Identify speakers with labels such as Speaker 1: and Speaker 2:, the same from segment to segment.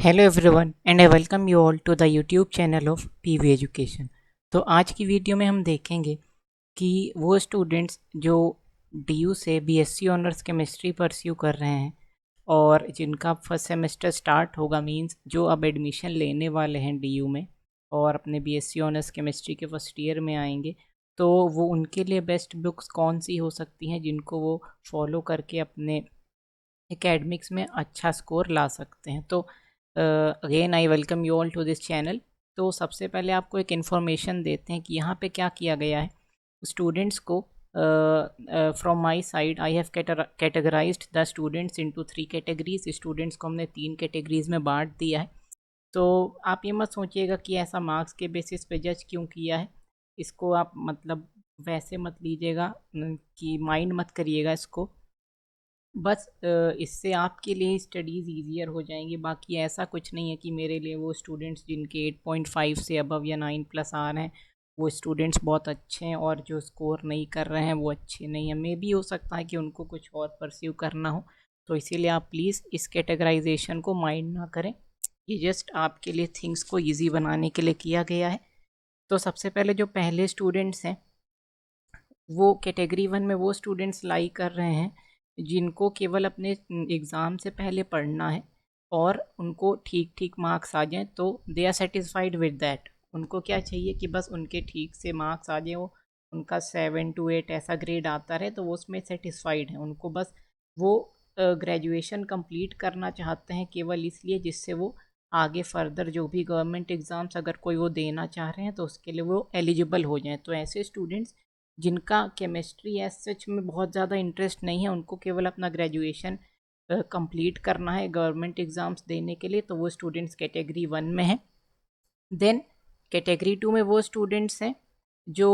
Speaker 1: Hello everyone and I welcome you all to the YouTube channel of PV education. तो आज की video में हम देखेंगे कि वो स्टूडेंट्स जो डीयू से बीएससी ऑनर्स केमिस्ट्री परस्यू कर रहे हैं और जिनका फर्स्ट सेमेस्टर स्टार्ट होगा, मींस जो अब एडमिशन लेने वाले हैं डीयू में और अपने बीएससी ऑनर्स केमिस्ट्री के फर्स्ट ईयर में आएंगे, तो वो उनके लिए बेस्ट बुक्स कौन सी हो सकती हैं जिनको वो फॉलो करके अपने एकेडमिक्स में अच्छा स्कोर ला सकते हैं। तो again I welcome you all to this channel. तो सबसे पहले आपको एक इन्फॉर्मेशन देते हैं कि यहाँ पे क्या किया गया है। स्टूडेंट्स को from my side I have categorised the students into 3 categories. Students को हमने 3 कैटेगरीज में बांट दिया है। तो आप ये मत सोचिएगा कि ऐसा मार्क्स के बेसिस पे जज क्यों किया है। इसको आप मतलब वैसे मत लीजिएगा कि माइंड मत करिएगा इसको। बस इससे आपके लिए स्टडीज़ ईजियर हो जाएंगी। बाकी ऐसा कुछ नहीं है कि मेरे लिए वो स्टूडेंट्स जिनके 8.5 से अबव या 9+ आ रहे हैं वो स्टूडेंट्स बहुत अच्छे हैं और जो स्कोर नहीं कर रहे हैं वो अच्छे नहीं हैं। मे भी हो सकता है कि उनको कुछ और परस्यू करना हो, तो इसीलिए आप प्लीज़ इस कैटेगराइजेशन को माइंड ना करें। ये जस्ट आपके लिए थिंग्स को ईजी बनाने के लिए किया गया है। तो सबसे पहले जो पहले स्टूडेंट्स हैं वो कैटेगरी 1 में वो स्टूडेंट्स लाई कर रहे हैं जिनको केवल अपने एग्ज़ाम से पहले पढ़ना है और उनको ठीक ठीक मार्क्स आ जाएं, तो they are satisfied with that. उनको क्या चाहिए कि बस उनके ठीक से मार्क्स आ जाए, वो उनका 7 to 8 ऐसा ग्रेड आता रहे, तो वो उसमें सेटिस्फाइड है। उनको बस वो ग्रेजुएशन कंप्लीट करना चाहते हैं केवल इसलिए जिससे वो आगे फर्दर जो भी गवर्नमेंट एग्ज़ाम्स अगर कोई वो देना चाह रहे हैं तो उसके लिए वो एलिजिबल हो जाएं। तो ऐसे स्टूडेंट्स जिनका केमिस्ट्री एज सच में बहुत ज़्यादा इंटरेस्ट नहीं है, उनको केवल अपना ग्रेजुएशन कंप्लीट करना है गवर्नमेंट एग्ज़ाम्स देने के लिए, तो वो स्टूडेंट्स कैटेगरी 1 में हैं। देन कैटेगरी 2 में वो स्टूडेंट्स हैं जो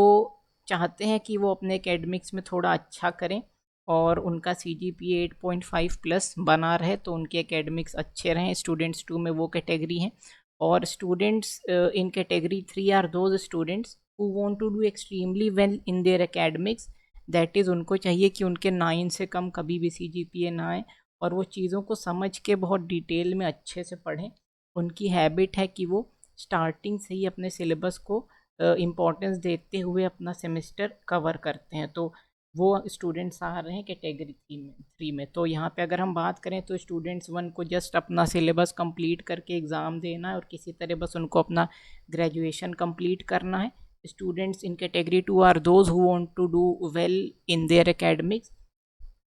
Speaker 1: चाहते हैं कि वो अपने एकेडमिक्स में थोड़ा अच्छा करें और उनका CGPA 8.5+ बना रहे, तो उनके एकेडमिक्स अच्छे रहें। स्टूडेंट्स 2 में वो कैटेगरी हैं। और students in category 3 are those students who want to do extremely well in their academics, that is उनको चाहिए कि उनके 9 से कम कभी भी CGPA ना आए और वो चीज़ों को समझ के बहुत डिटेल में अच्छे से पढ़ें। उनकी हैबिट है कि वो स्टार्टिंग से ही अपने सिलेबस को इम्पोर्टेंस देते हुए अपना सेमेस्टर कवर करते हैं। तो वो स्टूडेंट्स आ रहे हैं कैटेगरी 3 में। तो यहाँ पे अगर हम बात करें तो स्टूडेंट्स 1 को जस्ट अपना सिलेबस कंप्लीट करके एग्ज़ाम देना है और किसी तरह बस उनको अपना ग्रेजुएशन कंप्लीट करना है। Students in category 2 are those who want to do well in their academics,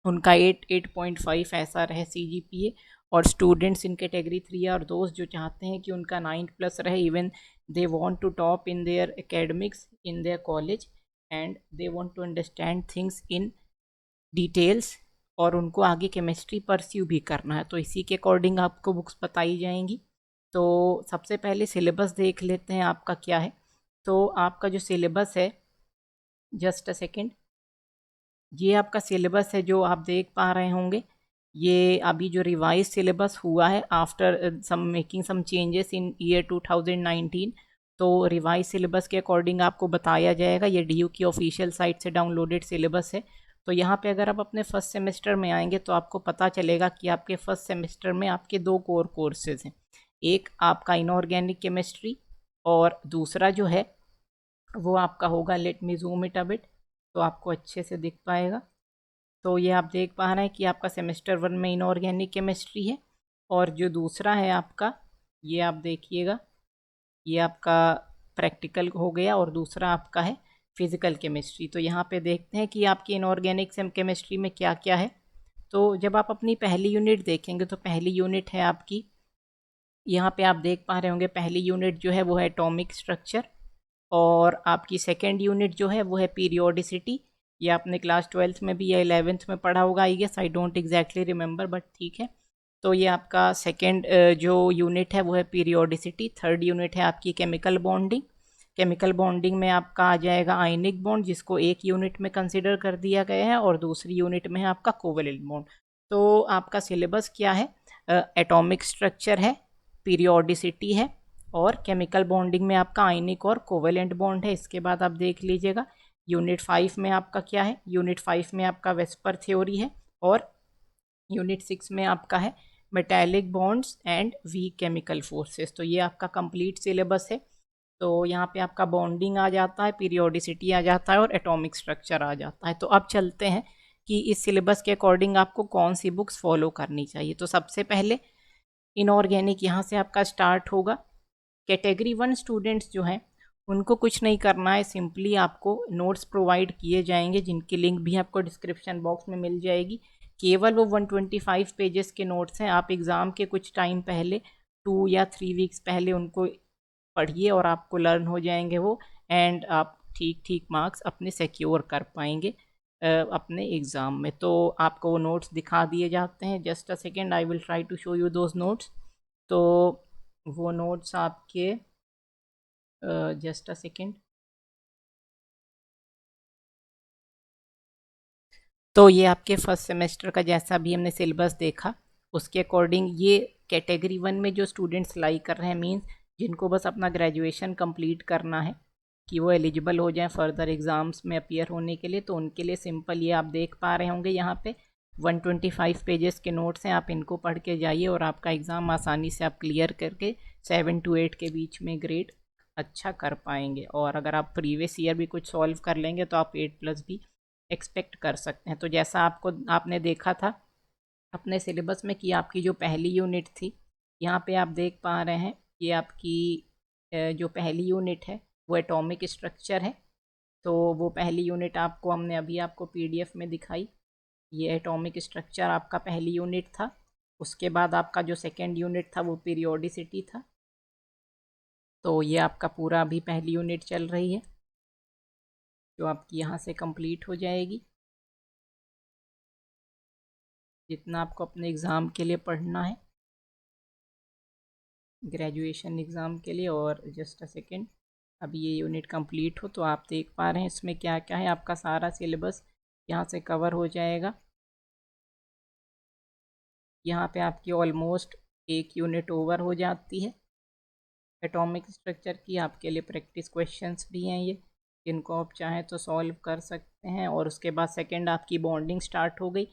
Speaker 1: उनका 8.5 ऐसा रहे CGPA। और स्टूडेंट्स इन कैटेगरी 3 आर दोस्त जो चाहते हैं कि उनका 9+ रहे, even they want to top in their academics in their college and they want to understand things in details और उनको आगे केमिस्ट्री परस्यू भी करना है। तो इसी के अकॉर्डिंग आपको बुक्स बताई जाएंगी। तो सबसे पहले सिलेबस देख लेते हैं आपका क्या है। तो आपका जो सिलेबस है, जस्ट अ सेकेंड, ये आपका सिलेबस है जो आप देख पा रहे होंगे। ये अभी जो रिवाइज सिलेबस हुआ है after some making some changes in year 2019, तो रिवाइज सिलेबस के अकॉर्डिंग आपको बताया जाएगा। ये DU की ऑफिशियल साइट से डाउनलोडेड सिलेबस है। तो यहाँ पे अगर आप अपने फर्स्ट सेमेस्टर में आएंगे तो आपको पता चलेगा कि आपके फर्स्ट सेमेस्टर में आपके 2 कोर कोर्सेज हैं। एक आपका इनऑर्गेनिक केमिस्ट्री और दूसरा जो है वो आपका होगा, let me zoom it a bit तो आपको अच्छे से दिख पाएगा। तो ये आप देख पा रहे हैं कि आपका सेमेस्टर 1 में इनऑर्गेनिक केमिस्ट्री है और जो दूसरा है आपका, ये आप देखिएगा, ये आपका प्रैक्टिकल हो गया और दूसरा आपका है फिज़िकल केमिस्ट्री। तो यहाँ पे देखते हैं कि आपकी इनऑर्गेनिक केमिस्ट्री में क्या क्या है। तो जब आप अपनी पहली यूनिट देखेंगे तो पहली यूनिट है आपकी, यहाँ पे आप देख पा रहे होंगे पहली यूनिट जो है वो है एटॉमिक स्ट्रक्चर और आपकी सेकेंड यूनिट जो है वो है पीरियोडिसिटी। ये आपने क्लास 12th में भी या 11th में पढ़ा होगा, I guess, I don't exactly remember, but ठीक है। तो ये आपका सेकेंड जो यूनिट है वो है पीरियोडिसिटी। थर्ड यूनिट है आपकी केमिकल बॉन्डिंग। केमिकल बॉन्डिंग में आपका आ जाएगा आयनिक बॉन्ड, जिसको एक यूनिट में कंसिडर कर दिया गया है, और दूसरी यूनिट में है आपका कोवेलेंट बॉन्ड। तो आपका सिलेबस क्या है, एटॉमिक स्ट्रक्चर है, पीरियोडिसिटी है और केमिकल बॉन्डिंग में आपका आयनिक और कोवेलेंट बॉन्ड है। इसके बाद आप देख लीजिएगा यूनिट 5 में आपका क्या है, यूनिट 5 में आपका वेस्पर थ्योरी है और यूनिट 6 में आपका है metallic bonds and weak chemical forces. तो ये आपका कंप्लीट सिलेबस है। तो यहाँ पे आपका बॉन्डिंग आ जाता है, पीरियोडिसिटी आ जाता है और एटॉमिक स्ट्रक्चर आ जाता है। तो अब चलते हैं कि इस सिलेबस के अकॉर्डिंग आपको कौन सी बुक्स फॉलो करनी चाहिए। तो सबसे पहले इनऑर्गेनिक यहाँ से आपका स्टार्ट होगा। कैटेगरी 1 स्टूडेंट्स जो हैं उनको कुछ नहीं करना है, सिंपली आपको नोट्स प्रोवाइड किए जाएंगे जिनकी लिंक भी आपको डिस्क्रिप्शन बॉक्स में मिल जाएगी। केवल वो 125 पेजेस के नोट्स हैं। आप एग्ज़ाम के कुछ टाइम पहले 2 या 3 वीक्स पहले उनको पढ़िए और आपको लर्न हो जाएंगे वो, एंड आप ठीक ठीक मार्क्स अपने सिक्योर कर पाएंगे अपने एग्ज़ाम में। तो आपको वो नोट्स दिखा दिए जाते हैं। Just a second, I will try to show you those notes. तो वो नोट्स आपके जस्ट अ सेकेंड। तो ये आपके फर्स्ट सेमेस्टर का जैसा भी हमने सिलेबस देखा उसके अकॉर्डिंग ये कैटेगरी 1 में जो स्टूडेंट्स लाई कर रहे हैं, मीन्स जिनको बस अपना ग्रेजुएशन कंप्लीट करना है कि वो एलिजिबल हो जाएं फर्दर एग्ज़ाम्स में अपियर होने के लिए, तो उनके लिए सिंपल ये आप देख पा रहे होंगे यहाँ पे 125 पेजेस के नोट्स हैं। आप इनको पढ़ के जाइए और आपका एग्ज़ाम आसानी से आप क्लियर करके 7 to 8 के बीच में ग्रेड अच्छा कर पाएंगे। और अगर आप प्रीवियस ईयर भी कुछ सॉल्व कर लेंगे तो आप 8+ भी एक्सपेक्ट कर सकते हैं। तो जैसा आपने देखा था अपने सिलेबस में कि आपकी जो पहली यूनिट थी, यहाँ पे आप देख पा रहे हैं ये आपकी जो पहली यूनिट है वो एटॉमिक स्ट्रक्चर है। तो वो पहली यूनिट आपको हमने अभी आपको पीडीएफ में दिखाई। ये एटॉमिक स्ट्रक्चर आपका पहली यूनिट था। उसके बाद आपका जो सेकेंड यूनिट था वो पीरियोडिसिटी था। तो ये आपका पूरा अभी पहली यूनिट चल रही है जो आपकी यहाँ से कंप्लीट हो जाएगी। जितना आपको अपने एग्ज़ाम के लिए पढ़ना है, ग्रेजुएशन एग्ज़ाम के लिए। और जस्ट अ सेकेंड, अभी ये यूनिट कंप्लीट हो तो आप देख पा रहे हैं इसमें क्या क्या है। आपका सारा सिलेबस यहाँ से कवर हो जाएगा। यहाँ पे आपकी ऑलमोस्ट एक यूनिट ओवर हो जाती है एटॉमिक स्ट्रक्चर की। आपके लिए प्रैक्टिस क्वेश्चंस भी हैं ये, जिनको आप चाहें तो सॉल्व कर सकते हैं। और उसके बाद सेकंड आपकी बॉन्डिंग स्टार्ट हो गई।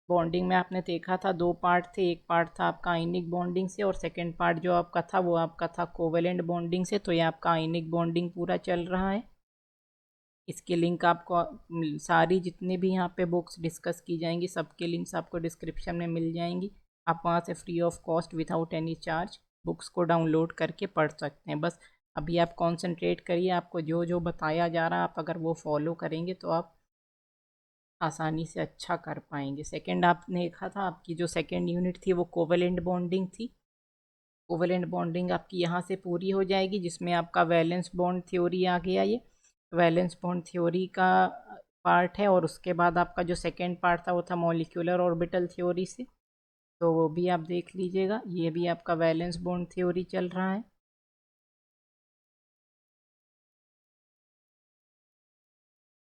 Speaker 1: बॉन्डिंग में आपने देखा था 2 पार्ट थे। एक पार्ट था आपका आयनिक बॉन्डिंग से और सेकंड पार्ट जो आपका था वो आपका था कोवेलेंट बॉन्डिंग से। तो ये आपका आयनिक बॉन्डिंग पूरा चल रहा है। इसकी लिंक आपको सारी जितनी भी यहाँ पे बुक्स डिस्कस की जाएंगी सबके लिंक्स आपको डिस्क्रिप्शन में मिल जाएंगी। आप वहाँ से free of cost without any charge books को डाउनलोड करके पढ़ सकते हैं। बस अभी आप कंसंट्रेट करिए, आपको जो जो बताया जा रहा है आप अगर वो फॉलो करेंगे तो आप आसानी से अच्छा कर पाएंगे। सेकंड आपने देखा था आपकी जो सेकंड यूनिट थी वो कोवेलेंट बॉन्डिंग थी। कोवेलेंट बॉन्डिंग आपकी यहाँ से पूरी हो जाएगी जिसमें आपका वैलेंस बॉन्ड थ्योरी आ गया। ये वैलेंस बॉन्ड थ्योरी का पार्ट है। और उसके बाद आपका जो सेकेंड पार्ट था वो था मॉलिक्यूलर ऑर्बिटल थ्योरी से, तो वो भी आप देख लीजिएगा। ये भी आपका वैलेंस बॉन्ड थ्योरी चल रहा है।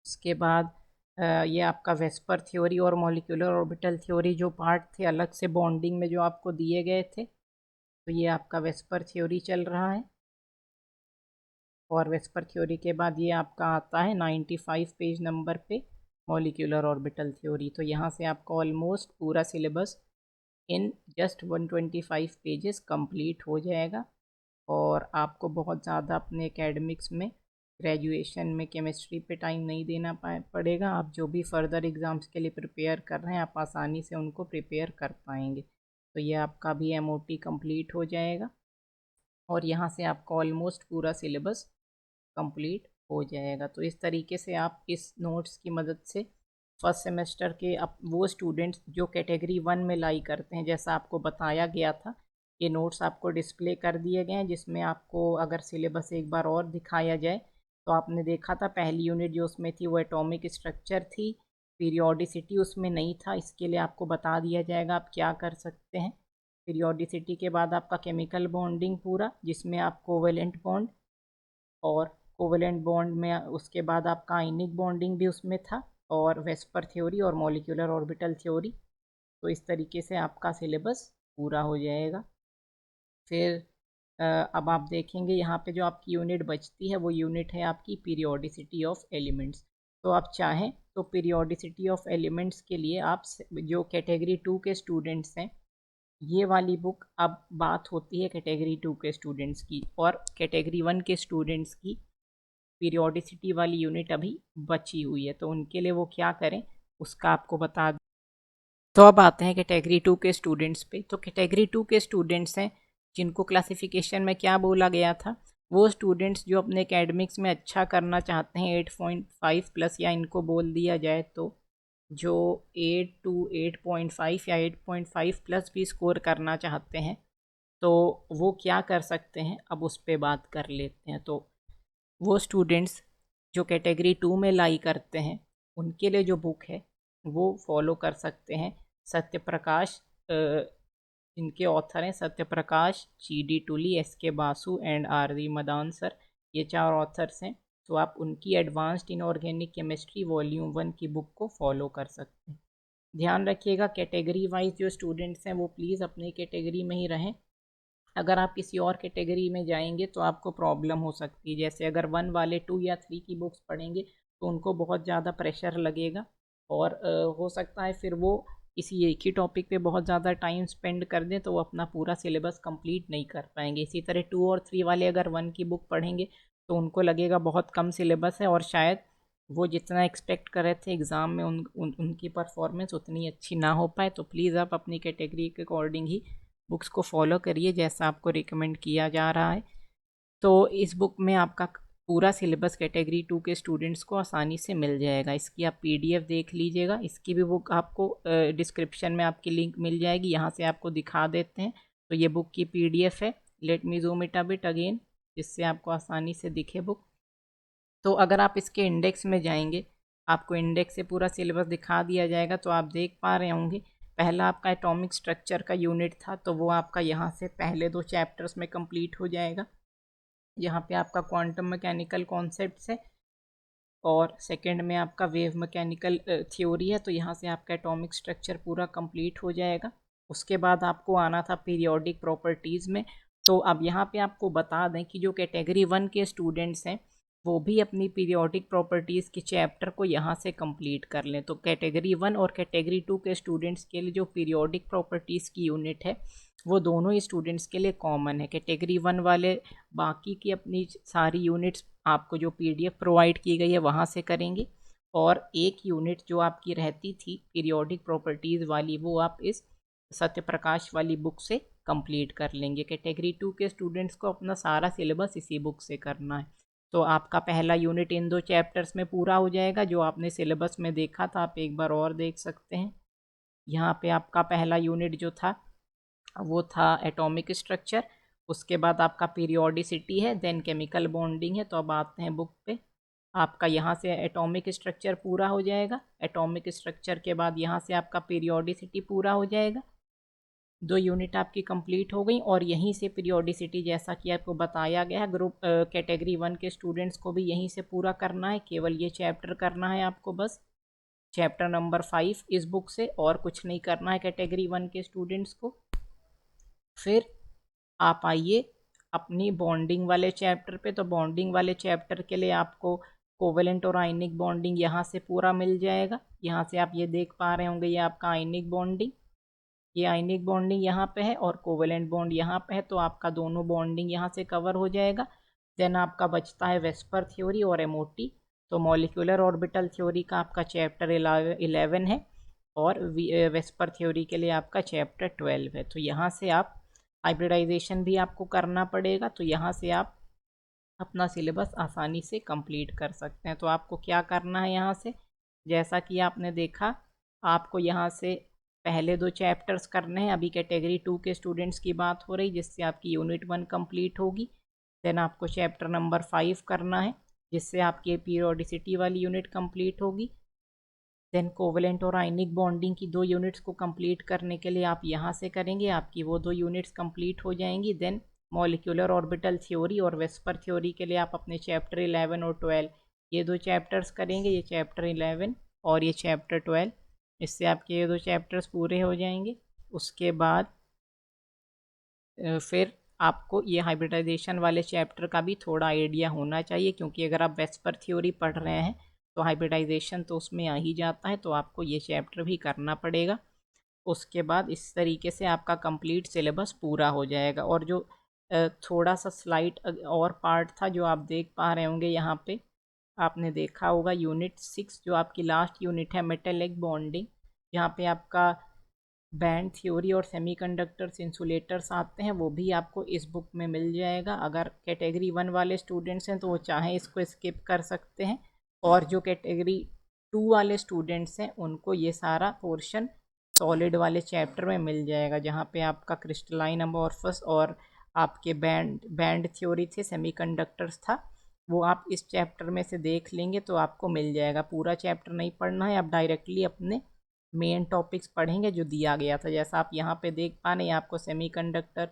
Speaker 1: उसके बाद ये आपका वेस्पर थ्योरी और मॉलिक्यूलर ऑर्बिटल थ्योरी जो पार्ट थे अलग से बॉन्डिंग में जो आपको दिए गए थे, तो ये आपका वेस्पर थ्योरी चल रहा है। और वेस्पर थ्योरी के बाद ये आपका आता है 95 पेज नंबर पे मॉलिक्यूलर ऑर्बिटल थ्योरी। तो यहाँ से आपका ऑलमोस्ट पूरा syllabus in just 125 pages complete हो जाएगा। और आपको बहुत ज़्यादा अपने एकेडमिक्स में ग्रेजुएशन में केमिस्ट्री पे टाइम नहीं देना पड़ेगा। आप जो भी फर्दर एग्ज़ाम्स के लिए प्रिपेयर कर रहे हैं आप आसानी से उनको प्रिपेयर कर पाएंगे। तो ये आपका भी एमओटी कंप्लीट हो जाएगा और यहाँ से आपका ऑलमोस्ट पूरा सिलेबस कंप्लीट हो जाएगा। तो इस तरीके से आप इस नोट्स की मदद से फर्स्ट सेमेस्टर के अब वो स्टूडेंट्स जो कैटेगरी 1 में लाई करते हैं, जैसा आपको बताया गया था, ये नोट्स आपको डिस्प्ले कर दिए गए हैं जिसमें आपको अगर सिलेबस एक बार और दिखाया जाए तो आपने देखा था पहली यूनिट जो उसमें थी वो एटॉमिक स्ट्रक्चर थी, पीरियोडिसिटी उसमें नहीं था। इसके लिए आपको बता दिया जाएगा आप क्या कर सकते हैं। पीरियोडिसिटी के बाद आपका केमिकल बॉन्डिंग पूरा जिसमें आप कोवेलेंट बॉन्ड और कोवेलेंट बॉन्ड में उसके बाद आपका आयनिक बॉन्डिंग भी उसमें था और वेस्पर थ्योरी और मॉलिक्यूलर ऑर्बिटल थ्योरी। तो इस तरीके से आपका सिलेबस पूरा हो जाएगा। फिर अब आप देखेंगे यहाँ पे जो आपकी यूनिट बचती है वो यूनिट है आपकी पीरियोडिसिटी ऑफ एलिमेंट्स। तो आप चाहें तो पीरियोडिसिटी ऑफ एलिमेंट्स के लिए आप जो कैटेगरी 2 के स्टूडेंट्स हैं ये वाली बुक, अब बात होती है कैटेगरी 2 के स्टूडेंट्स की, और कैटेगरी 1 के स्टूडेंट्स की पीरियोडिसिटी वाली यूनिट अभी बची हुई है, तो उनके लिए वो क्या करें उसका आपको बता। तो अब आते हैं कैटेगरी 2 के स्टूडेंट्स पे। तो कैटेगरी 2 के स्टूडेंट्स हैं जिनको क्लासिफिकेशन में क्या बोला गया था, वो स्टूडेंट्स जो अपने एकेडमिक्स में अच्छा करना चाहते हैं 8.5 प्लस, या इनको बोल दिया जाए तो जो 8 टू 8.5 या 8.5 प्लस भी स्कोर करना चाहते हैं, तो वो क्या कर सकते हैं, अब उस पर बात कर लेते हैं। तो वो स्टूडेंट्स जो कैटेगरी 2 में लाई करते हैं उनके लिए जो बुक है वो फॉलो कर सकते हैं। सत्य प्रकाश, इनके ऑथर हैं Satya Prakash, GD टुली, SK Basu and RV Madan sir, ये 4 ऑथर्स हैं। तो आप उनकी एडवांस्ड इनऑर्गेनिक केमिस्ट्री वॉल्यूम 1 की बुक को फॉलो कर सकते हैं। ध्यान रखिएगा कैटेगरी वाइज जो स्टूडेंट्स हैं वो प्लीज़ अपनी कैटेगरी में ही रहें। अगर आप किसी और कैटेगरी में जाएंगे तो आपको प्रॉब्लम हो सकती है। जैसे अगर 1 वाले 2 या 3 की बुक्स पढ़ेंगे तो उनको बहुत ज़्यादा प्रेशर लगेगा, और हो सकता है फिर वो किसी एक ही टॉपिक पे बहुत ज़्यादा टाइम स्पेंड कर दें तो वो अपना पूरा सिलेबस कंप्लीट नहीं कर पाएंगे। इसी तरह 2 और 3 वाले अगर 1 की बुक पढ़ेंगे तो उनको लगेगा बहुत कम सिलेबस है, और शायद वो जितना एक्सपेक्ट कर रहे थे एग्ज़ाम में उनकी परफॉर्मेंस उतनी अच्छी ना हो पाए। तो प्लीज़ आप अपनी कैटेगरी के अकॉर्डिंग ही बुक्स को फॉलो करिए जैसा आपको रिकमेंड किया जा रहा है। तो इस बुक में आपका पूरा सिलेबस कैटेगरी 2 के स्टूडेंट्स को आसानी से मिल जाएगा। इसकी आप PDF देख लीजिएगा। इसकी भी बुक आपको डिस्क्रिप्शन में आपकी लिंक मिल जाएगी, यहाँ से आपको दिखा देते हैं। तो ये बुक की PDF है। Let me zoom it a bit again, जिससे आपको आसानी से दिखे बुक। तो अगर आप इसके इंडेक्स में जाएंगे, आपको इंडेक्स से पूरा सिलेबस दिखा दिया जाएगा। तो आप देख पा रहे होंगे पहला आपका एटॉमिक स्ट्रक्चर का यूनिट था, तो वो आपका यहाँ से पहले 2 चैप्टर्स में कंप्लीट हो जाएगा। यहाँ पे आपका क्वांटम मैकेनिकल कॉन्सेप्ट्स है, और सेकंड में आपका वेव मैकेनिकल थ्योरी है। तो यहाँ से आपका एटॉमिक स्ट्रक्चर पूरा कंप्लीट हो जाएगा। उसके बाद आपको आना था पीरियोडिक प्रॉपर्टीज़ में। तो अब यहाँ पे आपको बता दें कि जो कैटेगरी 1 के स्टूडेंट्स हैं वो भी अपनी पीरियोडिक प्रॉपर्टीज़ के चैप्टर को यहाँ से कंप्लीट कर लें। तो कैटेगरी 1 और कैटेगरी 2 के स्टूडेंट्स के लिए जो पीरियोडिक प्रॉपर्टीज़ की यूनिट है वो दोनों ही स्टूडेंट्स के लिए कॉमन है। कैटेगरी 1 वाले बाकी की अपनी सारी यूनिट्स आपको जो PDF प्रोवाइड की गई है वहाँ से करेंगे, और एक यूनिट जो आपकी रहती थी पीरियोडिक प्रॉपर्टीज़ वाली वो आप इस सत्य प्रकाश वाली बुक से कंप्लीट कर लेंगे। कैटेगरी 2 के स्टूडेंट्स को अपना सारा सिलेबस इसी बुक से करना है। तो आपका पहला यूनिट इन 2 चैप्टर्स में पूरा हो जाएगा। जो आपने सिलेबस में देखा था आप एक बार और देख सकते हैं। यहाँ पे आपका पहला यूनिट जो था वो था एटॉमिक स्ट्रक्चर, उसके बाद आपका पीरियोडिसिटी है, देन केमिकल बॉन्डिंग है। तो अब आते हैं बुक पे। आपका यहाँ से एटॉमिक स्ट्रक्चर पूरा हो जाएगा, एटॉमिक स्ट्रक्चर के बाद यहाँ से आपका पीरियोडिसिटी पूरा हो जाएगा। 2 यूनिट आपकी कंप्लीट हो गई, और यहीं से पीरियोडिसिटी जैसा कि आपको बताया गया है ग्रुप कैटेगरी 1 के स्टूडेंट्स को भी यहीं से पूरा करना है। केवल ये चैप्टर करना है आपको, बस चैप्टर नंबर 5 इस बुक से, और कुछ नहीं करना है कैटेगरी 1 के स्टूडेंट्स को। फिर आप आइए अपनी बॉन्डिंग वाले चैप्टर पे। तो बॉन्डिंग वाले चैप्टर के लिए आपको कोवेलेंट और आयनिक बॉन्डिंग यहाँ से पूरा मिल जाएगा। यहाँ से आप ये देख पा रहे होंगे ये आपका आयनिक बॉन्डिंग, ये आयनिक बॉन्डिंग यहाँ पे है और कोवेलेंट बॉन्ड यहाँ पे है। तो आपका दोनों बॉन्डिंग यहाँ से कवर हो जाएगा। देन आपका बचता है वेस्पर थ्योरी और MOT। तो मॉलिक्यूलर ऑर्बिटल थ्योरी का आपका चैप्टर 11 है, और वेस्पर थ्योरी के लिए आपका चैप्टर 12 है। तो यहाँ से आप हाइब्रिडाइजेशन भी आपको करना पड़ेगा। तो यहाँ से आप अपना सिलेबस आसानी से कंप्लीट कर सकते हैं। तो आपको क्या करना है यहाँ से, जैसा कि आपने देखा, आपको यहाँ से पहले 2 चैप्टर्स करने हैं। अभी कैटेगरी 2 के स्टूडेंट्स की बात हो रही, जिससे आपकी यूनिट 1 कंप्लीट होगी। देन आपको चैप्टर नंबर 5 करना है, जिससे आपकी पीरियोडिसिटी वाली यूनिट कंप्लीट होगी। देन कोवेलेंट और आयनिक बॉन्डिंग की 2 यूनिट्स को कंप्लीट करने के लिए आप यहाँ से करेंगे, आपकी वो 2 यूनिट्स कंप्लीट हो जाएंगी। देन मॉलिक्यूलर ऑर्बिटल थ्योरी और वेस्पर थ्योरी के लिए आप अपने चैप्टर 11 और 12 ये 2 चैप्टर्स करेंगे, ये चैप्टर 11 और ये चैप्टर 12। इससे आपके ये 2 चैप्टर्स पूरे हो जाएंगे। उसके बाद फिर आपको ये हाइब्रिडाइजेशन वाले चैप्टर का भी थोड़ा आइडिया होना चाहिए, क्योंकि अगर आप वेस्पर थ्योरी पढ़ रहे हैं तो हाइब्रिडाइजेशन तो उसमें आ ही जाता है। तो आपको ये चैप्टर भी करना पड़ेगा। उसके बाद इस तरीके से आपका कंप्लीट सिलेबस पूरा हो जाएगा। और जो थोड़ा सा स्लाइट और पार्ट था जो आप देख पा रहे होंगे यहाँ पे, आपने देखा होगा यूनिट 6 जो आपकी लास्ट यूनिट है मेटेलिक बॉन्डिंग, यहाँ पे आपका बैंड थ्योरी और सेमीकंडक्टर्स इंसुलेटर्स आते हैं, वो भी आपको इस बुक में मिल जाएगा। अगर कैटेगरी 1 वाले स्टूडेंट्स हैं तो वो चाहें इसको स्किप कर सकते हैं, और जो कैटेगरी 2 वाले स्टूडेंट्स हैं उनको ये सारा पोर्शन सॉलिड वाले चैप्टर में मिल जाएगा, जहाँ पे आपका क्रिस्टलाइन अमॉर्फस और आपके बैंड थ्योरी थे, सेमीकंडक्टर्स था, वो आप इस चैप्टर में से देख लेंगे तो आपको मिल जाएगा। पूरा चैप्टर नहीं पढ़ना है, आप डायरेक्टली अपने मेन टॉपिक्स पढ़ेंगे जो दिया गया था। जैसा आप यहाँ पे देख पा रहे हैं आपको semiconductor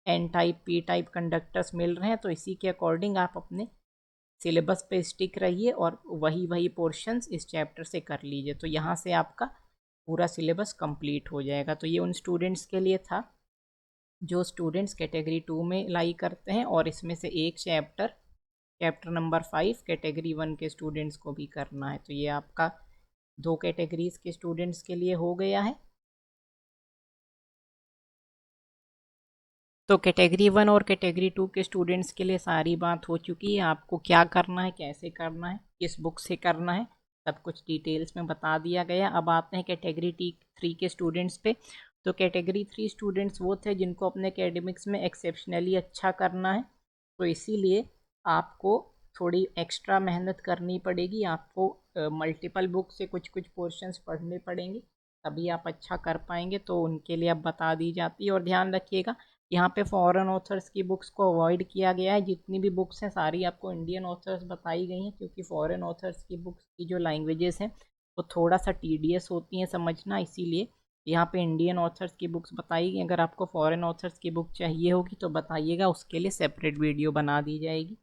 Speaker 1: N type P type conductors मिल रहे हैं, तो इसी के अकॉर्डिंग आप अपने सिलेबस पे स्टिक रहिए और वही पोर्शंस इस चैप्टर से कर लीजिए, तो यहाँ से आपका पूरा सिलेबस कंप्लीट हो जाएगा। तो ये उन स्टूडेंट्स के लिए था जो स्टूडेंट्स कैटेगरी 2 में लाई करते हैं, और इसमें से एक चैप्टर नंबर 5 कैटेगरी 1 के स्टूडेंट्स को भी करना है। तो ये आपका 2 कैटेगरीज के स्टूडेंट्स के लिए हो गया है। तो कैटेगरी 1 और कैटेगरी 2 के स्टूडेंट्स के लिए सारी बात हो चुकी है। आपको क्या करना है, कैसे करना है, किस बुक से करना है, सब कुछ डिटेल्स में बता दिया गया। अब आते हैं कैटेगरी 3 के स्टूडेंट्स पे। तो कैटेगरी 3 स्टूडेंट्स वो थे जिनको अपने एकेडमिक्स में एक्सेप्शनली अच्छा करना है, तो इसीलिए आपको थोड़ी एक्स्ट्रा मेहनत करनी पड़ेगी। आपको मल्टीपल बुक से कुछ कुछ पोर्शंस पढ़ने पड़ेंगे, तभी आप अच्छा कर पाएंगे। तो उनके लिए अब बता दी जाती है। और ध्यान रखिएगा, यहाँ पे फॉरेन ऑथर्स की बुक्स को अवॉइड किया गया है। जितनी भी बुक्स हैं सारी आपको इंडियन ऑथर्स बताई गई हैं, क्योंकि फॉरेन ऑथर्स की बुक्स की जो लैंग्वेजेस हैं वो थोड़ा सा टीडियस होती हैं समझना, इसीलिए यहाँ पे इंडियन ऑथर्स की बुक्स बताई गई। अगर आपको फॉरेन ऑथर्स की बुक चाहिए होगी तो बताइएगा, उसके लिए सेपरेट वीडियो बना दी जाएगी।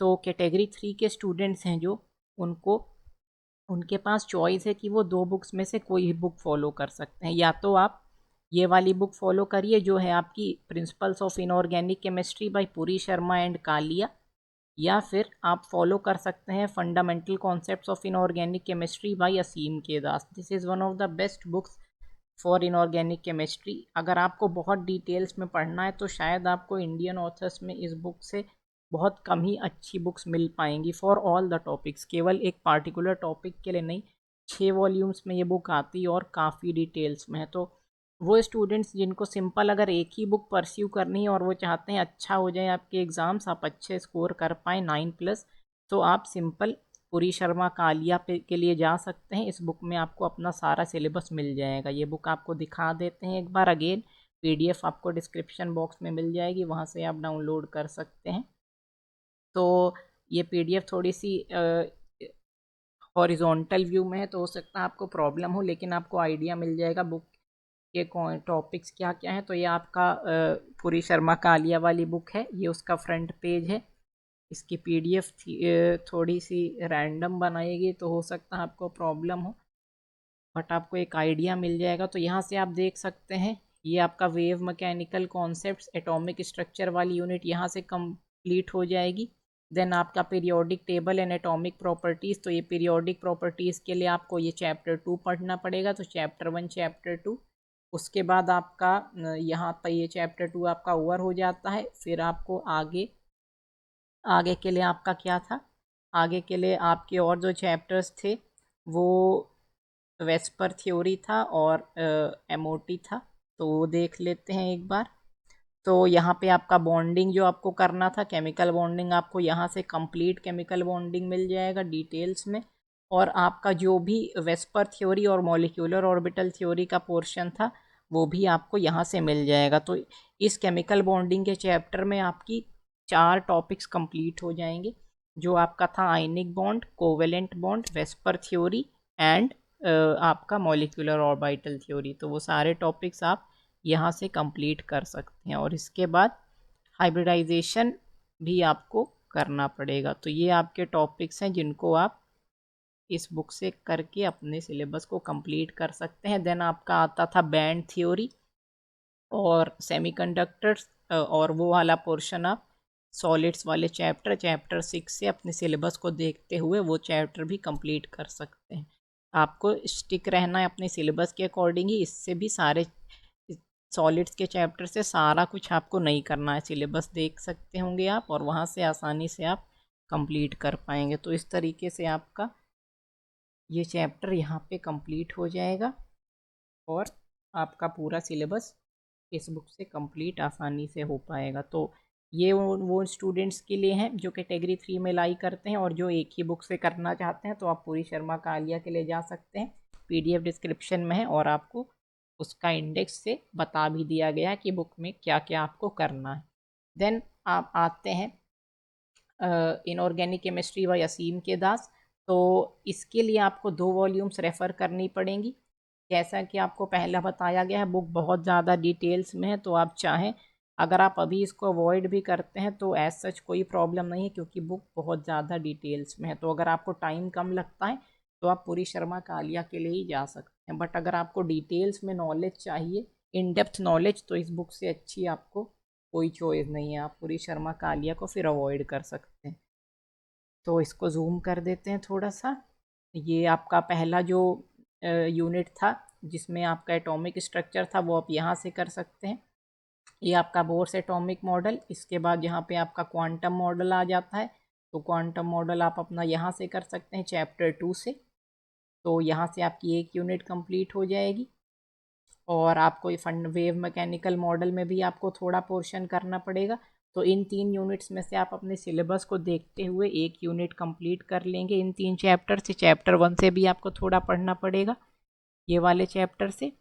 Speaker 1: तो कैटेगरी 3 के स्टूडेंट्स हैं जो, उनके पास चॉइस है कि वो 2 बुक्स में से कोई भी बुक फॉलो कर सकते हैं। या तो आप ये वाली बुक फॉलो करिए जो है आपकी principles of inorganic chemistry by Puri Sharma and Kalia, या फिर आप फॉलो कर सकते हैं fundamental concepts of inorganic chemistry by Asim K Das. This is one of the best books for inorganic chemistry. अगर आपको बहुत डिटेल्स में पढ़ना है तो शायद आपको इंडियन ऑथर्स में इस बुक से बहुत कम ही अच्छी बुक्स मिल पाएंगी फॉर ऑल द टॉपिक्स, केवल एक पार्टिकुलर टॉपिक के लिए नहीं। 6 वॉल्यूम्स में ये बुक आती है और काफ़ी डिटेल्स में है। तो वो स्टूडेंट्स जिनको सिंपल अगर एक ही बुक परस्यू करनी है और वो चाहते हैं अच्छा हो जाए आपके एग्ज़ाम्स, आप अच्छे स्कोर कर पाएँ 9+, तो आप सिंपल पुरी शर्मा कालिया पे के लिए जा सकते हैं। इस बुक में आपको अपना सारा सिलेबस मिल जाएगा। ये बुक आपको दिखा देते हैं एक बार अगेन, पीडीएफ आपको डिस्क्रिप्शन बॉक्स में मिल जाएगी, वहाँ से आप डाउनलोड कर सकते हैं। तो ये पीडीएफ थोड़ी सी हॉरिजॉन्टल व्यू में है, तो हो सकता है आपको प्रॉब्लम हो, लेकिन आपको आइडिया मिल जाएगा बुक के टॉपिक्स क्या क्या हैं। तो ये आपका पुरी शर्मा कालिया वाली बुक है, ये उसका फ्रंट पेज है। इसकी पीडीएफ थोड़ी सी रैंडम बनाएगी तो हो सकता है आपको प्रॉब्लम हो, बट आपको एक आइडिया मिल जाएगा। तो यहाँ से आप देख सकते हैं ये आपका wave mechanical concepts atomic structure वाली यूनिट यहाँ से कंप्लीट हो जाएगी। देन आपका periodic table and atomic properties, तो ये पीरियोडिक प्रॉपर्टीज़ के लिए आपको ये चैप्टर 2 पढ़ना पड़ेगा, तो चैप्टर 1 चैप्टर 2। उसके बाद आपका यहाँ पर ये चैप्टर 2 आपका ओवर हो जाता है। फिर आपको आगे के लिए आपका क्या था, आगे के लिए आपके और जो चैप्टर्स थे वो वेस्पर थ्योरी था और एमओटी था, तो वो देख लेते हैं एक बार। तो यहाँ पे आपका बॉन्डिंग जो आपको करना था, केमिकल बॉन्डिंग, आपको यहाँ से कंप्लीट केमिकल बॉन्डिंग मिल जाएगा डिटेल्स में। और आपका जो भी वेस्पर थ्योरी और मॉलिक्यूलर ऑर्बिटल थ्योरी का पोर्शन था वो भी आपको यहाँ से मिल जाएगा। तो इस केमिकल बॉन्डिंग के चैप्टर में आपकी 4 टॉपिक्स कंप्लीट हो जाएंगे, जो आपका था ionic bond, covalent bond, VSEPR theory and आपका मॉलिक्यूलर ऑर्बिटल थ्योरी। तो वो सारे टॉपिक्स आप यहाँ से कंप्लीट कर सकते हैं। और इसके बाद हाइब्रिडाइजेशन भी आपको करना पड़ेगा। तो ये आपके टॉपिक्स हैं जिनको आप इस बुक से करके अपने सिलेबस को कंप्लीट कर सकते हैं। देन आपका आता था बैंड थ्योरी और सेमीकंडक्टर्स, और वो वाला पोर्शन आप सॉलिड्स वाले चैप्टर 6 से अपने सिलेबस को देखते हुए वो चैप्टर भी कंप्लीट कर सकते हैं। आपको स्टिक रहना है अपने सिलेबस के अकॉर्डिंग ही। इससे भी सारे सॉलिड्स के चैप्टर से सारा कुछ आपको नहीं करना है, सिलेबस देख सकते होंगे आप और वहाँ से आसानी से आप कंप्लीट कर पाएंगे। तो इस तरीके से आपका ये चैप्टर यहाँ पे कंप्लीट हो जाएगा और आपका पूरा सिलेबस इस बुक से कंप्लीट आसानी से हो पाएगा। तो ये वो स्टूडेंट्स के लिए हैं जो कैटेगरी 3 में लाई करते हैं और जो एक ही बुक से करना चाहते हैं, तो आप पूरी शर्मा कालिया के लिए जा सकते हैं। PDF डिस्क्रिप्शन में है और आपको उसका इंडेक्स से बता भी दिया गया है कि बुक में क्या क्या आपको करना है। देन आप आते हैं inorganic chemistry by Asim K दास। तो इसके लिए आपको 2 वॉल्यूम्स रेफ़र करनी पड़ेंगी। जैसा कि आपको पहला बताया गया है, बुक बहुत ज़्यादा डिटेल्स में है, तो आप चाहें अगर आप अभी इसको अवॉइड भी करते हैं तो एज सच कोई प्रॉब्लम नहीं है, क्योंकि बुक बहुत ज़्यादा डिटेल्स में है। तो अगर आपको टाइम कम लगता है तो आप पूरी शर्मा कालिया के लिए ही जा सकते हैं। बट अगर आपको डिटेल्स में नॉलेज चाहिए, इन डेप्थ नॉलेज, तो इस बुक से अच्छी आपको कोई चॉइस नहीं है। आप पूरी शर्मा कालिया को फिर अवॉइड कर सकते हैं। तो इसको जूम कर देते हैं थोड़ा सा। ये आपका पहला जो यूनिट था जिसमें आपका एटॉमिक स्ट्रक्चर था, वो आप यहाँ से कर सकते हैं। ये आपका बोर्स एटॉमिक मॉडल। इसके बाद यहाँ पे आपका क्वांटम मॉडल आ जाता है। तो क्वांटम मॉडल आप अपना यहाँ से कर सकते हैं चैप्टर 2 से। तो यहाँ से आपकी एक यूनिट कंप्लीट हो जाएगी। और आपको ये फंड वेव मैकेनिकल मॉडल में भी आपको थोड़ा पोर्शन करना पड़ेगा। तो इन 3 यूनिट्स में से आप अपने सिलेबस को देखते हुए एक यूनिट कंप्लीट कर लेंगे इन 3 चैप्टर से। चैप्टर 1 से भी आपको थोड़ा पढ़ना पड़ेगा, ये वाले चैप्टर से।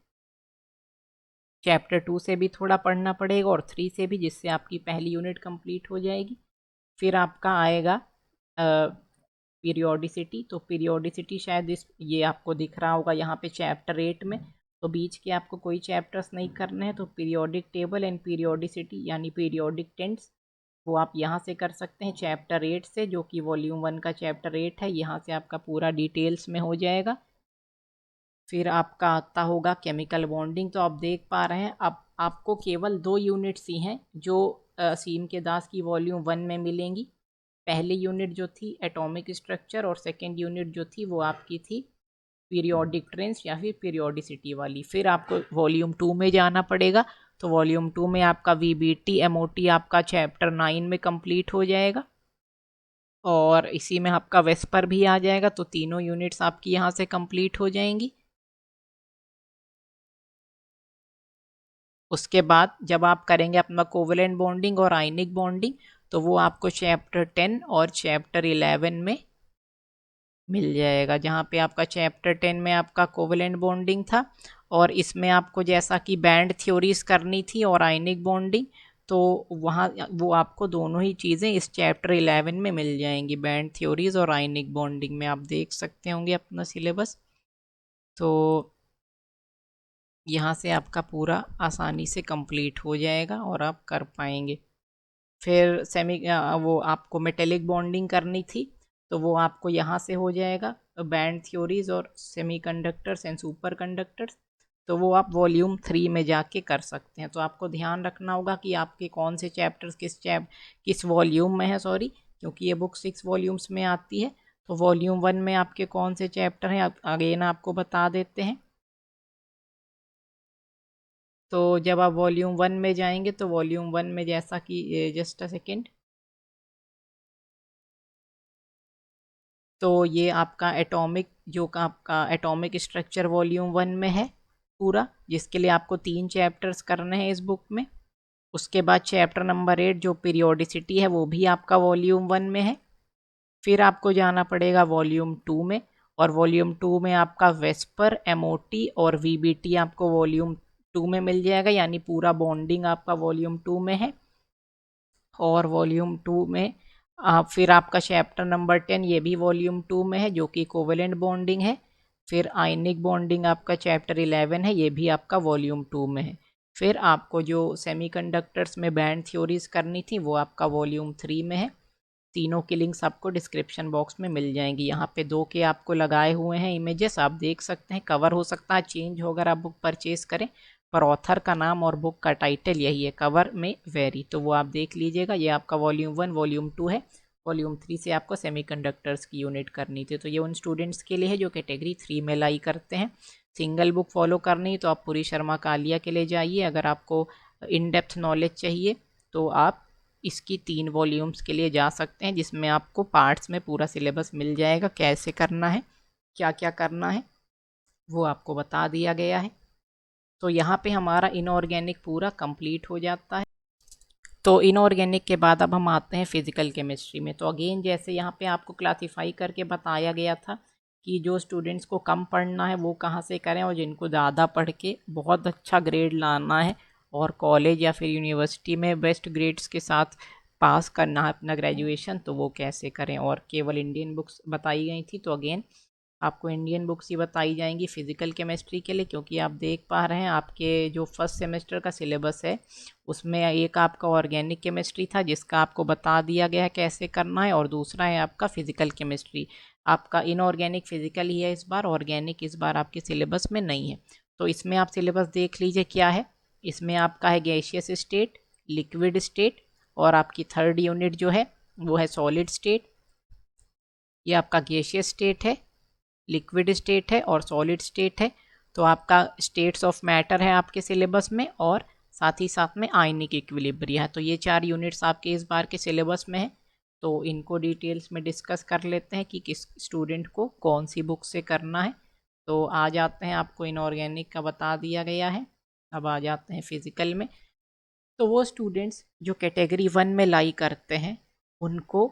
Speaker 1: चैप्टर 2 से भी थोड़ा पढ़ना पड़ेगा और 3 से भी, जिससे आपकी पहली यूनिट कंप्लीट हो जाएगी। फिर आपका आएगा पीरियोडिसिटी। तो पीरियोडिसिटी शायद ये आपको दिख रहा होगा यहाँ पे चैप्टर 8 में। तो बीच के आपको कोई चैप्टर्स नहीं करने हैं। तो पीरियोडिक टेबल एंड पीरियोडिसिटी यानी पीरियोडिक टेंस, वो आप यहाँ से कर सकते हैं चैप्टर 8 से, जो कि वॉल्यूम 1 का चैप्टर 8 है। यहाँ से आपका पूरा डिटेल्स में हो जाएगा। फिर आपका आता होगा केमिकल बॉन्डिंग। तो आप देख पा रहे हैं अब आपको केवल 2 यूनिट्स ही हैं जो सीम के दास की वॉल्यूम 1 में मिलेंगी। पहली यूनिट जो थी एटॉमिक स्ट्रक्चर और सेकेंड यूनिट जो थी वो आपकी थी पीरियोडिक ट्रेंस या फिर पीरियोडिसिटी वाली। फिर आपको वॉल्यूम 2 में जाना पड़ेगा। तो वॉल्यूम 2 में आपका VBT MOT आपका चैप्टर 9 में कंप्लीट हो जाएगा और इसी में आपका वेस्पर भी आ जाएगा। तो तीनों यूनिट्स आपकी यहाँ से कंप्लीट हो जाएंगी। उसके बाद जब आप करेंगे अपना कोवेलेंट बॉन्डिंग और आयनिक बॉन्डिंग, तो वो आपको चैप्टर 10 और चैप्टर 11 में मिल जाएगा। जहाँ पे आपका चैप्टर 10 में आपका कोवेलेंट बॉन्डिंग था और इसमें आपको जैसा कि बैंड थ्योरीज करनी थी और आयनिक बॉन्डिंग, तो वहाँ वो आपको दोनों ही चीज़ें इस चैप्टर 11 में मिल जाएंगी। बैंड थ्योरीज और आयनिक बॉन्डिंग में आप देख सकते होंगे अपना सिलेबस। तो यहाँ से आपका पूरा आसानी से कंप्लीट हो जाएगा और आप कर पाएंगे। फिर वो आपको मेटेलिक बॉन्डिंग करनी थी, तो वो आपको यहाँ से हो जाएगा बैंड थ्योरीज और सेमीकंडक्टर्स एंड सुपर कंडक्टर्स। तो वो आप वॉल्यूम 3 में जाके कर सकते हैं। तो आपको ध्यान रखना होगा कि आपके कौन से चैप्टर्स किस वॉल्यूम में है, सॉरी, क्योंकि ये बुक 6 वॉल्यूम्स में आती है। तो वॉल्यूम 1 में आपके कौन से चैप्टर हैं अगेन आपको बता देते हैं। तो जब आप वॉल्यूम 1 में जाएंगे तो वॉल्यूम 1 में जैसा कि जस्ट अ सेकेंड, तो ये आपका एटॉमिक जो का आपका एटॉमिक स्ट्रक्चर वॉल्यूम 1 में है पूरा, जिसके लिए आपको 3 चैप्टर्स करने हैं इस बुक में। उसके बाद चैप्टर नंबर 8 जो पीरियोडिसिटी है वो भी आपका वॉल्यूम 1 में है। फिर आपको जाना पड़ेगा वॉल्यूम 2 में और वॉल्यूम 2 में आपका वेस्पर MOT और VBT आपको वॉल्यूम 2 में मिल जाएगा, यानी पूरा बॉन्डिंग आपका वॉल्यूम 2 में है। और वॉल्यूम 2 में फिर आपका चैप्टर नंबर 10 ये भी वॉल्यूम 2 में है, जो कि कोवेलेंट बॉन्डिंग है। फिर आयनिक बॉन्डिंग आपका चैप्टर 11 है, ये भी आपका वॉल्यूम 2 में है। फिर आपको जो सेमीकंडक्टर्स में बैंड थ्योरीज करनी थी वो आपका वॉल्यूम 3 में है। तीनों की लिंक्स आपको डिस्क्रिप्शन बॉक्स में मिल जाएंगी। यहाँ पे 2 के आपको लगाए हुए हैं इमेजेस, आप देख सकते हैं। कवर हो सकता है चेंज हो अगर आप बुक परचेज करें, पर ऑथर का नाम और बुक का टाइटल यही है, कवर में वेरी। तो वो आप देख लीजिएगा। ये आपका वॉल्यूम 1 वॉल्यूम 2 है। वॉल्यूम 3 से आपको सेमीकंडक्टर्स की यूनिट करनी थी। तो ये उन स्टूडेंट्स के लिए है जो कैटेगरी 3 में लाई करते हैं। सिंगल बुक फॉलो करनी तो आप पूरी शर्मा कालिया के लिए जाइए। अगर आपको इन डेप्थ नॉलेज चाहिए तो आप इसकी 3 वॉल्यूम्स के लिए जा सकते हैं, जिसमें आपको पार्ट्स में पूरा सिलेबस मिल जाएगा, कैसे करना है, क्या क्या करना है वो आपको बता दिया गया है। तो यहाँ पे हमारा इनऑर्गेनिक पूरा कंप्लीट हो जाता है। तो इनऑर्गेनिक के बाद अब हम आते हैं फिजिकल केमिस्ट्री में। तो अगेन जैसे यहाँ पे आपको क्लासीफाई करके बताया गया था कि जो स्टूडेंट्स को कम पढ़ना है वो कहाँ से करें, और जिनको ज़्यादा पढ़ के बहुत अच्छा ग्रेड लाना है और कॉलेज या फिर यूनिवर्सिटी में बेस्ट ग्रेड्स के साथ पास करना है अपना ग्रेजुएशन, तो वो कैसे करें। और केवल इंडियन बुक्स बताई गई थी। तो अगेन आपको इंडियन बुक्स ही बताई जाएंगी फिजिकल केमिस्ट्री के लिए, क्योंकि आप देख पा रहे हैं आपके जो फर्स्ट सेमेस्टर का सिलेबस है उसमें एक आपका ऑर्गेनिक केमिस्ट्री था जिसका आपको बता दिया गया है कैसे करना है, और दूसरा है आपका फिजिकल केमिस्ट्री। आपका इनऑर्गेनिक फिजिकल ही है इस बार, ऑर्गेनिक इस बार आपके सिलेबस में नहीं है। तो इसमें आप सिलेबस देख लीजिए क्या है। इसमें आपका है गैसियस स्टेट, लिक्विड स्टेट, और आपकी थर्ड यूनिट जो है वो है सॉलिड स्टेट। ये आपका गैसियस स्टेट है, लिक्विड स्टेट है और सॉलिड स्टेट है। तो आपका स्टेट्स ऑफ मैटर है आपके सिलेबस में, और साथ ही साथ में आयनिक इक्विलिब्रिया है। तो ये 4 यूनिट्स आपके इस बार के सिलेबस में है। तो इनको डिटेल्स में डिस्कस कर लेते हैं कि किस स्टूडेंट को कौन सी बुक से करना है। तो आ जाते हैं, आपको इनऑर्गेनिक का बता दिया गया है। अब आ जाते हैं फिजिकल में। तो वो स्टूडेंट्स जो कैटेगरी 1 में लाई करते हैं उनको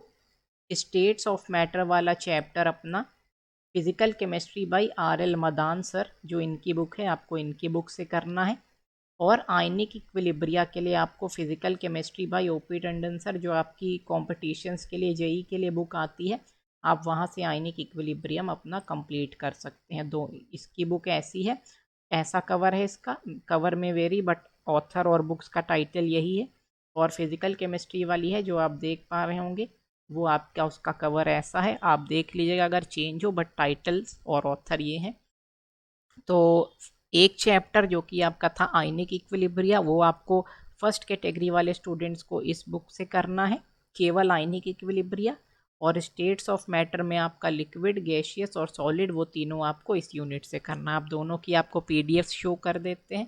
Speaker 1: स्टेट्स ऑफ मैटर वाला चैप्टर अपना physical chemistry bye RL. Madan sir, जो इनकी बुक है, आपको इनकी बुक से करना है। और आयनिक इक्विलिब्रिया के लिए आपको physical chemistry bye OP. Tandon sir, जो आपकी कॉम्पिटिशन्स के लिए जेई के लिए बुक आती है, आप वहाँ से आयनिक इक्विलिब्रियम अपना कंप्लीट कर सकते हैं। दो इसकी बुक ऐसी है, ऐसा कवर है इसका, कवर में वेरी बट ऑथर और बुक्स का टाइटल यही है। और फिजिकल केमिस्ट्री वाली है जो आप देख पा रहे होंगे, वो आपका उसका कवर ऐसा है, आप देख लीजिएगा अगर चेंज हो, बट टाइटल्स और ऑथर ये हैं। तो एक चैप्टर जो कि आपका था आयनिक इक्विलिब्रिया, वो आपको फर्स्ट कैटेगरी वाले स्टूडेंट्स को इस बुक से करना है, केवल आयनिक इक्विलिब्रिया। और स्टेट्स ऑफ मैटर में आपका लिक्विड, गैसियस और सॉलिड, वो तीनों आपको इस यूनिट से करना है। आप दोनों की आपको पीडीएफ शो कर देते हैं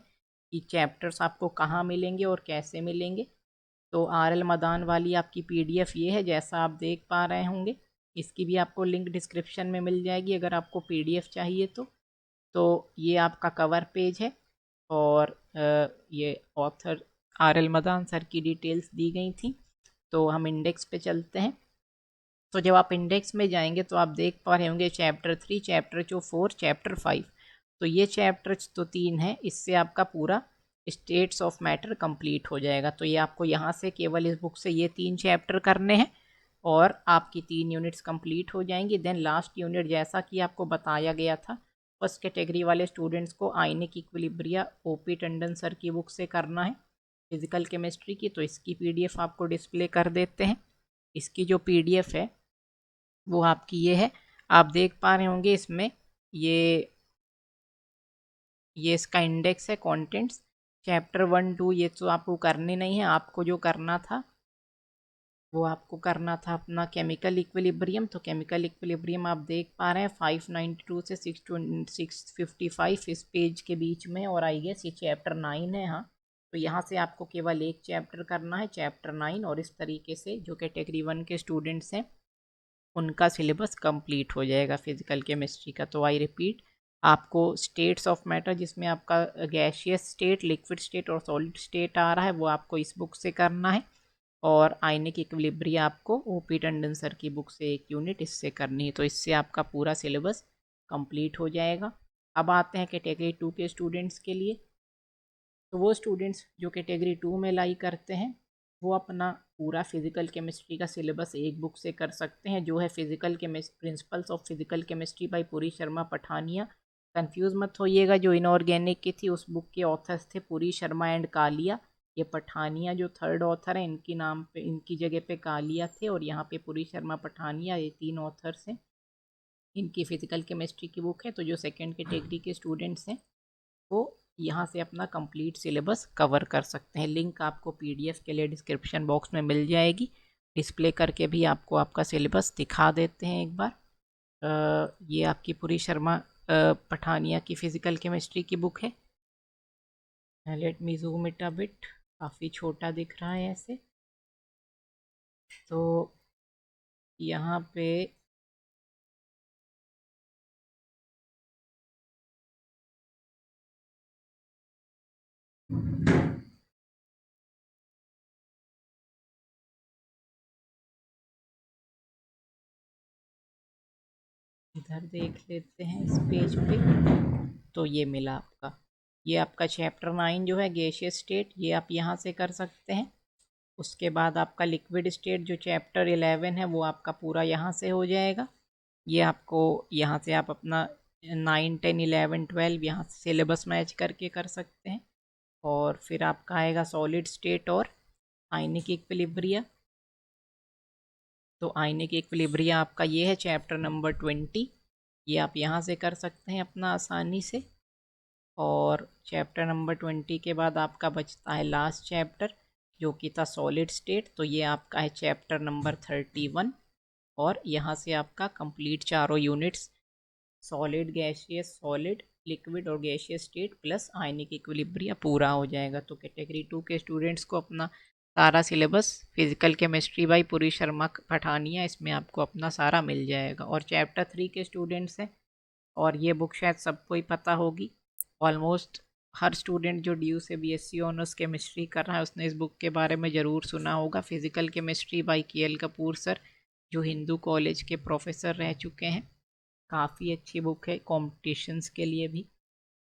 Speaker 1: कि चैप्टर्स आपको कहाँ मिलेंगे और कैसे मिलेंगे। तो आर.एल. मदान वाली आपकी पीडीएफ ये है, जैसा आप देख पा रहे होंगे। इसकी भी आपको लिंक डिस्क्रिप्शन में मिल जाएगी अगर आपको पीडीएफ चाहिए तो ये आपका कवर पेज है, और ये ऑथर आर.एल. मदान सर की डिटेल्स दी गई थी। तो हम इंडेक्स पे चलते हैं। तो जब आप इंडेक्स में जाएंगे तो आप देख पा रहे होंगे चैप्टर 3, चैप्टर 4, चैप्टर 5। तो ये चैप्टर्स तो 3 है, इससे आपका पूरा स्टेट्स ऑफ मैटर कंप्लीट हो जाएगा। तो ये आपको यहाँ से केवल इस बुक से ये 3 चैप्टर करने हैं और आपकी 3 यूनिट्स कंप्लीट हो जाएंगी। देन लास्ट यूनिट जैसा कि आपको बताया गया था, फर्स्ट कैटेगरी वाले स्टूडेंट्स को आयनिक इक्विलिब्रिया ओ.पी. टंडन सर की बुक से करना है फिजिकल केमिस्ट्री की। तो इसकी पीडीएफ आपको डिस्प्ले कर देते हैं। इसकी जो पीडीएफ है वो आपकी ये है, आप देख पा रहे होंगे इसमें ये इसका इंडेक्स है, कंटेंट्स चैप्टर 1, 2 ये तो आपको करने नहीं है। आपको जो करना था वो आपको करना था अपना केमिकल इक्विलिब्रियम। तो केमिकल इक्विलिब्रियम आप देख पा रहे हैं 592 से 655 इस पेज के बीच में, और आई गेस ये चैप्टर 9 है। हाँ, तो यहाँ से आपको केवल एक चैप्टर करना है, चैप्टर 9, और इस तरीके से जो कैटेगरी 1 के स्टूडेंट्स हैं उनका सिलेबस कंप्लीट हो जाएगा फिजिकल केमिस्ट्री का। तो आई रिपीट, आपको स्टेट्स ऑफ मैटर जिसमें आपका गैसियस स्टेट, लिक्विड स्टेट और सॉलिड स्टेट आ रहा है, वो आपको इस बुक से करना है। और आयनिक इक्विलिब्रिया आपको ओ.पी. टंडन सर की बुक से एक यूनिट इससे करनी है। तो इससे आपका पूरा सिलेबस कंप्लीट हो जाएगा। अब आते हैं कैटेगरी 2 के स्टूडेंट्स के लिए। तो वो स्टूडेंट्स जो कैटेगरी 2 में लाई करते हैं वो अपना पूरा फिजिकल केमिस्ट्री का सिलेबस एक बुक से कर सकते हैं, जो है physical chemistry, principles of physical chemistry by Puri Sharma Pathania. Confuse मत होइएगा, जो इनऑर्गेनिक की थी उस बुक के ऑथर्स थे पुरी शर्मा एंड कालिया। ये पठानिया जो थर्ड ऑथर है, इनकी नाम पे, इनकी जगह पे कालिया थे, और यहाँ पे पुरी शर्मा पठानिया, ये 3 ऑथर्स हैं। इनकी फिजिकल केमिस्ट्री की बुक है। तो जो सेकेंड कैटेगरी के स्टूडेंट्स हैं वो यहाँ से अपना कंप्लीट सिलेबस कवर कर सकते हैं। लिंक आपको पीडीएफ के लिए डिस्क्रिप्शन बॉक्स में मिल जाएगी। डिस्प्ले करके भी आपको आपका सिलेबस दिखा देते हैं एक बार। ये आपकी पुरी शर्मा पठानिया की फ़िज़िकल केमिस्ट्री की बुक है। Let me zoom it a bit, काफ़ी छोटा दिख रहा है ऐसे। तो यहाँ पे इधर देख लेते हैं इस पेज पे। तो ये मिला आपका, ये आपका चैप्टर 9 जो है गैसियस स्टेट, ये आप यहाँ से कर सकते हैं। उसके बाद आपका लिक्विड स्टेट जो चैप्टर 11 है वो आपका पूरा यहाँ से हो जाएगा। ये आपको यहाँ से आप अपना 9, 10, 11, 12 यहाँ से सिलेबस मैच करके कर सकते हैं। और फिर आपका आएगा सॉलिड स्टेट और आयनिक इक्विलिब्रिया। तो आयनिक इक्विलिब्रिया आपका ये है चैप्टर नंबर 20, ये आप यहाँ से कर सकते हैं अपना आसानी से। और चैप्टर नंबर 20 के बाद आपका बचता है लास्ट चैप्टर जो कि था सॉलिड स्टेट, तो ये आपका है चैप्टर नंबर 31। और यहाँ से आपका कंप्लीट चारों units solid, gaseous, solid, liquid और गैसियस स्टेट प्लस आयनिक इक्विलिब्रिया पूरा हो जाएगा। तो कैटेगरी 2 के स्टूडेंट्स को अपना सारा syllabus physical chemistry by Puri Sharma Pathania, इसमें आपको अपना सारा मिल जाएगा। और चैप्टर 3 के स्टूडेंट्स हैं, और ये बुक शायद सबको ही पता होगी, ऑलमोस्ट हर स्टूडेंट जो डी से बीएससी ऑनर्स केमिस्ट्री कर रहा है उसने इस बुक के बारे में ज़रूर सुना होगा। Physical chemistry by KL. Kapoor sir, जो हिंदू कॉलेज के प्रोफेसर रह चुके हैं। काफ़ी अच्छी बुक है कॉम्पिटिशन्स के लिए भी।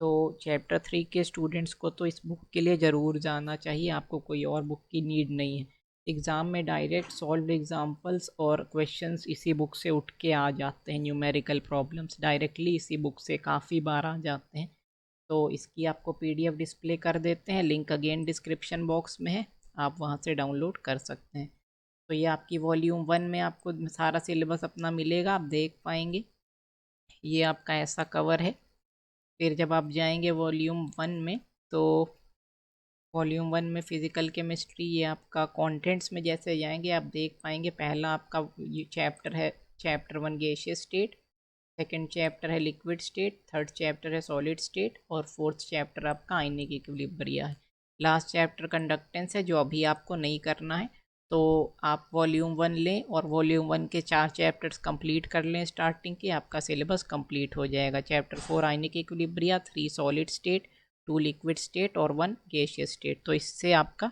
Speaker 1: तो चैप्टर 3 के स्टूडेंट्स को तो इस बुक के लिए ज़रूर जाना चाहिए, आपको कोई और बुक की नीड नहीं है। एग्ज़ाम में डायरेक्ट सॉल्व्ड एग्जांपल्स और क्वेश्चंस इसी बुक से उठ के आ जाते हैं, न्यूमेरिकल प्रॉब्लम्स डायरेक्टली इसी बुक से काफ़ी बार आ जाते हैं। तो इसकी आपको पीडीएफ डिस्प्ले कर देते हैं, लिंक अगेन डिस्क्रिप्शन बॉक्स में है, आप वहाँ से डाउनलोड कर सकते हैं। तो ये आपकी वॉल्यूम 1 में आपको सारा सिलेबस अपना मिलेगा, आप देख पाएंगे। ये आपका ऐसा कवर है। फिर जब आप जाएंगे वॉल्यूम 1 में, तो वॉल्यूम 1 में फ़िज़िकल केमिस्ट्री, ये आपका कंटेंट्स में जैसे जाएंगे आप देख पाएंगे, पहला आपका ये चैप्टर है chapter 1 gaseous state, second chapter है लिक्विड स्टेट, थर्ड चैप्टर है सॉलिड स्टेट और फोर्थ चैप्टर आपका आयनिक इक्विलिब्रिया है। लास्ट चैप्टर कंडक्टेंस है जो अभी आपको नहीं करना है। तो आप वॉल्यूम 1 लें और वॉल्यूम 1 के 4 चैप्टर्स कंप्लीट कर लें स्टार्टिंग के, आपका सिलेबस कंप्लीट हो जाएगा। Chapter 4 ionic equilibria, 3 solid state, 2 liquid state और 1 गैसियस स्टेट। तो इससे आपका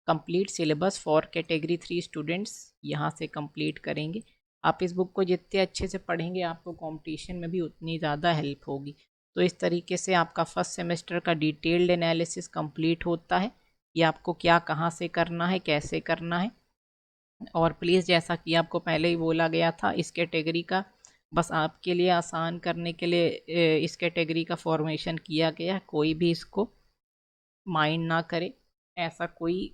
Speaker 1: complete syllabus for category 3 students यहाँ से कंप्लीट करेंगे। आप इस बुक को जितने अच्छे से पढ़ेंगे आपको कंपटीशन में भी उतनी ज़्यादा हेल्प होगी। तो इस तरीके से आपका फर्स्ट सेमेस्टर का डिटेल्ड एनालिसिस कंप्लीट होता है कि आपको क्या कहाँ से करना है, कैसे करना है। और प्लीज़, जैसा कि आपको पहले ही बोला गया था, इस कैटेगरी का बस आपके लिए आसान करने के लिए इस कैटेगरी का फॉर्मेशन किया गया, कोई भी इसको माइंड ना करे। ऐसा कोई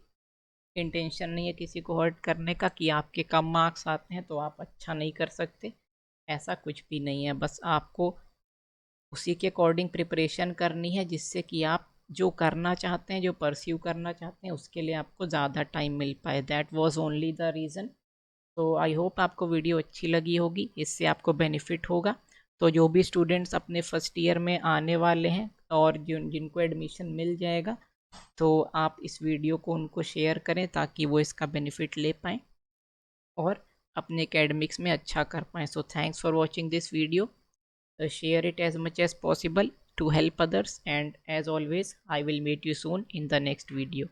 Speaker 1: इंटेंशन नहीं है किसी को हर्ट करने का कि आपके कम मार्क्स आते हैं तो आप अच्छा नहीं कर सकते, ऐसा कुछ भी नहीं है। बस आपको उसी के अकॉर्डिंग प्रिपरेशन करनी है जिससे कि आप जो करना चाहते हैं, जो परस्यू करना चाहते हैं, उसके लिए आपको ज़्यादा टाइम मिल पाए। That was only the reason. तो आई होप आपको वीडियो अच्छी लगी होगी, इससे आपको बेनिफिट होगा। तो जो भी स्टूडेंट्स अपने फर्स्ट ईयर में आने वाले हैं और जिनको एडमिशन मिल जाएगा, तो आप इस वीडियो को उनको शेयर करें ताकि वो इसका बेनिफिट ले पाएँ और अपने एकेडमिक्स में अच्छा कर पाएँ। So thanks for watching this video. Share it as much as possible to help others, and as always I will meet you soon in the next video.